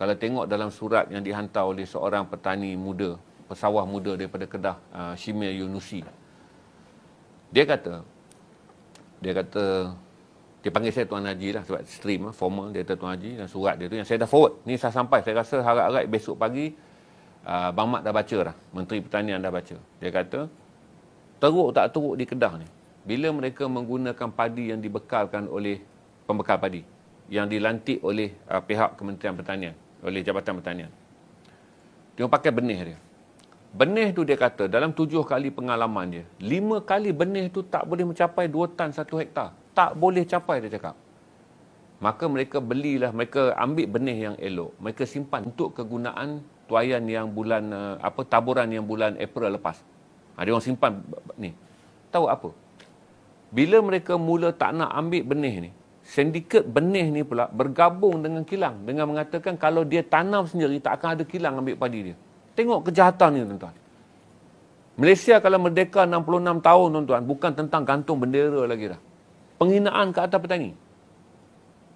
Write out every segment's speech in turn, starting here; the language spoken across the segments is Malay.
Kalau tengok dalam surat yang dihantar oleh seorang petani muda, pesawah muda daripada Kedah, Shimir Yunusi. Dia kata, dia panggil saya Tuan Haji lah, sebab stream formal, dia kata Tuan Haji, dan surat dia tu yang saya dah forward. Ni saya sampai, saya rasa harap-harap besok pagi Bang Mat dah baca dah, Menteri Pertanian dah baca. Dia kata, teruk tak teruk di Kedah ni, bila mereka menggunakan padi yang dibekalkan oleh pembekal padi, yang dilantik oleh pihak Kementerian Pertanian, oleh Jabatan Pertanian. Dia pakai benih dia. Benih tu dia kata, dalam 7 kali pengalaman dia, 5 kali benih tu tak boleh mencapai 2 tan 1 hektar. Tak boleh capai, dia cakap. Maka mereka belilah, mereka ambil benih yang elok, mereka simpan untuk kegunaan tuaian yang bulan, taburan yang bulan April lepas. Dia orang simpan ni. Tahu apa? Bila mereka mula tak nak ambil benih ni, sindiket benih ni pula bergabung dengan kilang dengan mengatakan kalau dia tanam sendiri tak akan ada kilang ambil padi dia. Tengok kejahatan ni, tuan-tuan. Malaysia kalau merdeka 66 tahun, tuan-tuan, bukan tentang gantung bendera lagi dah. Penghinaan ke atas petani.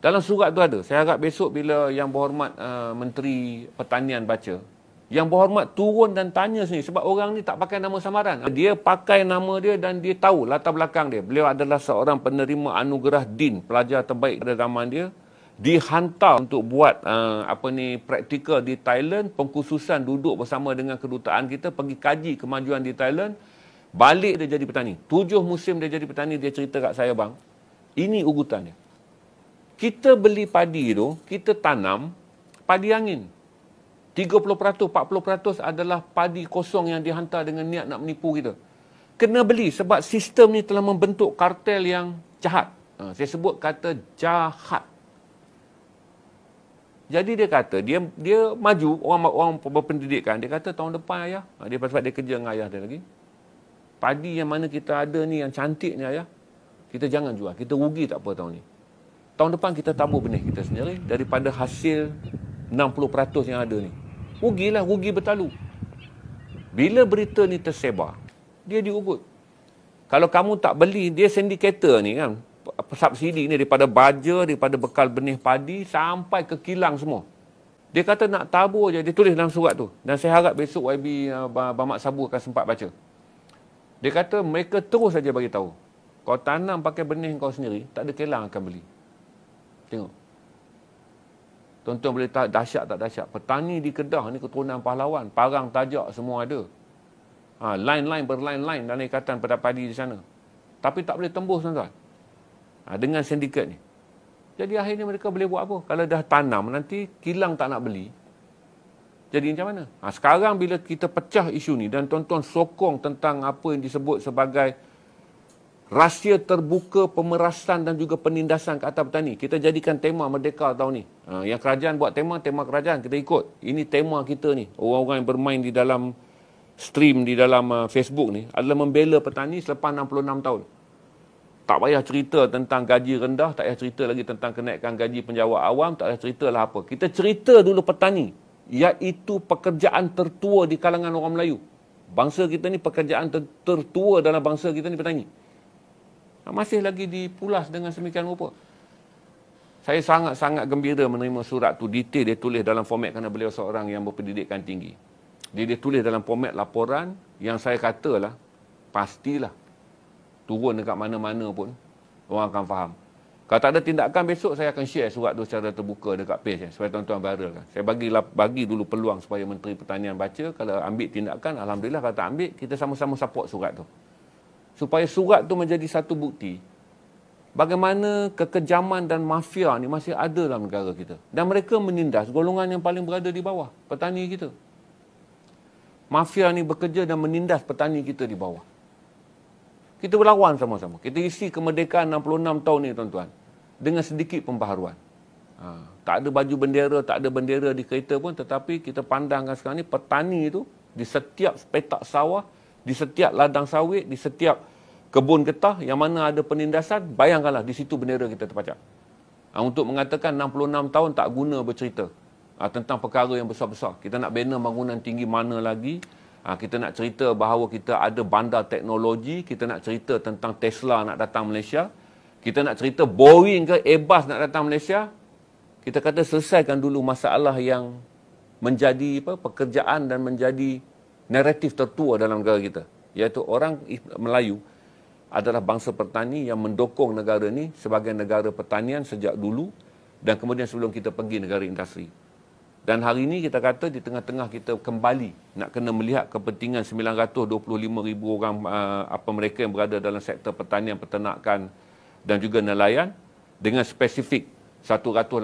Dalam surat tu ada. Saya harap besok bila Yang Berhormat Menteri Pertanian baca, Yang Berhormat turun dan tanya sendiri, sebab orang ni tak pakai nama samaran. Dia pakai nama dia dan dia tahu latar belakang dia. Beliau adalah seorang penerima anugerah DIN, pelajar terbaik pada zaman dia. Dihantar untuk buat praktikal di Thailand, pengkhususan duduk bersama dengan kedutaan kita, pergi kaji kemajuan di Thailand, balik dia jadi petani. 7 musim dia jadi petani, dia cerita kat saya, bang, ini ugutan dia. Kita beli padi tu, kita tanam padi angin. 30%, 40% adalah padi kosong yang dihantar dengan niat nak menipu kita. Kena beli sebab sistem ni telah membentuk kartel yang jahat. Saya sebut kata jahat. Jadi dia kata, dia maju, orang berpendidikan, dia kata tahun depan ayah, dia sebab dia kerja dengan ayah dia lagi, padi yang mana kita ada ni, yang cantik ni ayah, kita jangan jual, kita rugi tak apa tahun ni. Tahun depan kita tabur benih kita sendiri daripada hasil 60% yang ada ni. Rugilah, rugi bertalu. Bila berita ni tersebar, dia diugut. Kalau kamu tak beli, dia sindikator ni kan, subsidi ni daripada baja, daripada bekal benih padi sampai ke kilang semua. Dia kata nak tabur je, dia tulis dalam surat tu. Dan saya harap besok YB Bang Mat Sabu akan sempat baca. Dia kata mereka terus saja bagi tahu, kau tanam pakai benih kau sendiri, tak ada kilang akan beli. Tengok. Tuan-tuan boleh tahu dahsyat tak dahsyat. Petani di Kedah ni keturunan pahlawan. Parang tajak semua ada. Line-line berline-line dalam ikatan padi di sana. Tapi tak boleh tembus, tuan-tuan. Dengan sindiket ni. Jadi akhirnya mereka boleh buat apa? Kalau dah tanam, nanti kilang tak nak beli. Jadi macam mana? Sekarang bila kita pecah isu ni dan tuan-tuan sokong tentang apa yang disebut sebagai rahsia terbuka pemerasan dan juga penindasan ke atas petani. Kita jadikan tema Merdeka tahun ni. Yang kerajaan buat tema kerajaan, kita ikut. Ini tema kita ni. Orang-orang yang bermain di dalam stream, di dalam Facebook ni, adalah membela petani selepas 66 tahun. Tak payah cerita tentang gaji rendah, tak payah cerita lagi tentang kenaikan gaji penjawat awam, tak payah cerita lah apa. Kita cerita dulu petani, iaitu pekerjaan tertua di kalangan orang Melayu. Bangsa kita ni, pekerjaan tertua dalam bangsa kita ni petani. Masih lagi dipulas dengan semikian rupa. Saya sangat-sangat gembira menerima surat tu. Detail dia tulis dalam format kerana beliau seorang yang berpendidikan tinggi. Dia tulis dalam format laporan yang saya katalah, pastilah turun dekat mana-mana pun orang akan faham. Kalau tak ada tindakan, besok saya akan share surat tu secara terbuka dekat page supaya tuan-tuan viralkan. Saya bagi dulu peluang supaya Menteri Pertanian baca. Kalau ambil tindakan, alhamdulillah. Kalau tak ambil, kita sama-sama support surat tu. Supaya surat tu menjadi satu bukti bagaimana kekejaman dan mafia ni masih ada dalam negara kita. Dan mereka menindas golongan yang paling berada di bawah, petani kita. Mafia ni bekerja dan menindas petani kita di bawah. Kita berlawan sama-sama. Kita isi kemerdekaan 66 tahun ni, tuan-tuan, dengan sedikit pembaharuan. Tak ada baju bendera, tak ada bendera di kereta pun, tetapi kita pandangkan sekarang ni petani itu di setiap petak sawah, di setiap ladang sawit, di setiap kebun getah yang mana ada penindasan, bayangkanlah di situ bendera kita terpacak. Untuk mengatakan 66 tahun tak guna bercerita tentang perkara yang besar-besar. Kita nak bina bangunan tinggi mana lagi, kita nak cerita bahawa kita ada bandar teknologi, kita nak cerita tentang Tesla nak datang Malaysia, kita nak cerita Boeing ke Airbus nak datang Malaysia. Kita kata selesaikan dulu masalah yang menjadi pekerjaan dan menjadi naratif tertua dalam negara kita. Iaitu orang Melayu adalah bangsa petani yang mendokong negara ni sebagai negara pertanian sejak dulu dan kemudian sebelum kita pergi negara industri. Dan hari ini kita kata di tengah-tengah kita kembali nak kena melihat kepentingan 925,000 orang mereka yang berada dalam sektor pertanian, peternakan dan juga nelayan dengan spesifik 180,000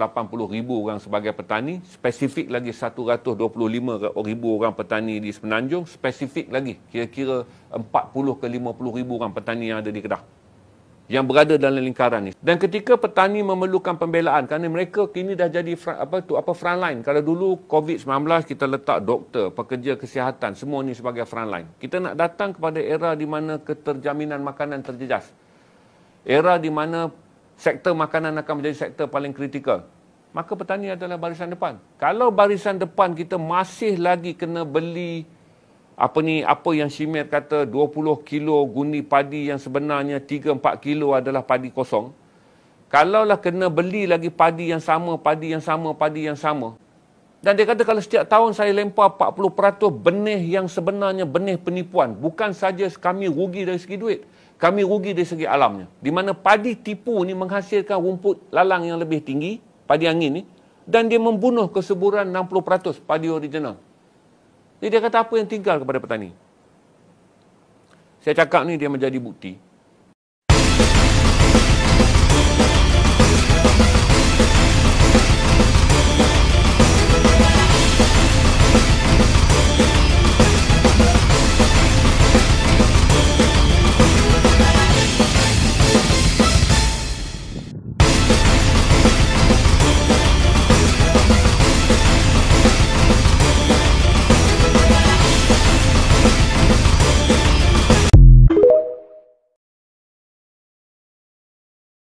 orang sebagai petani, spesifik lagi 125,000 orang petani di Semenanjung, spesifik lagi kira-kira 40 ke 50,000 orang petani yang ada di Kedah yang berada dalam lingkaran ni. Dan ketika petani memerlukan pembelaan kerana mereka kini dah jadi front line. Kalau dulu COVID-19 kita letak doktor, pekerja kesihatan, semua ni sebagai front line. Kita nak datang kepada era di mana keterjaminan makanan terjejas. Era di mana sektor makanan akan menjadi sektor paling kritikal. Maka petani adalah barisan depan. Kalau barisan depan kita masih lagi kena beli apa yang Shimir kata 20 kilo gundi padi yang sebenarnya 3-4 kilo adalah padi kosong. Kalaulah kena beli lagi padi yang sama. Dan dia kata kalau setiap tahun saya lempar 40% benih yang sebenarnya benih penipuan. Bukan saja kami rugi dari segi duit. Kami rugi dari segi alamnya. Di mana padi tipu ni menghasilkan rumput lalang yang lebih tinggi, padi angin ni. Dan dia membunuh kesuburan 60% padi original. Jadi dia kata apa yang tinggal kepada petani? Saya cakap ni dia menjadi bukti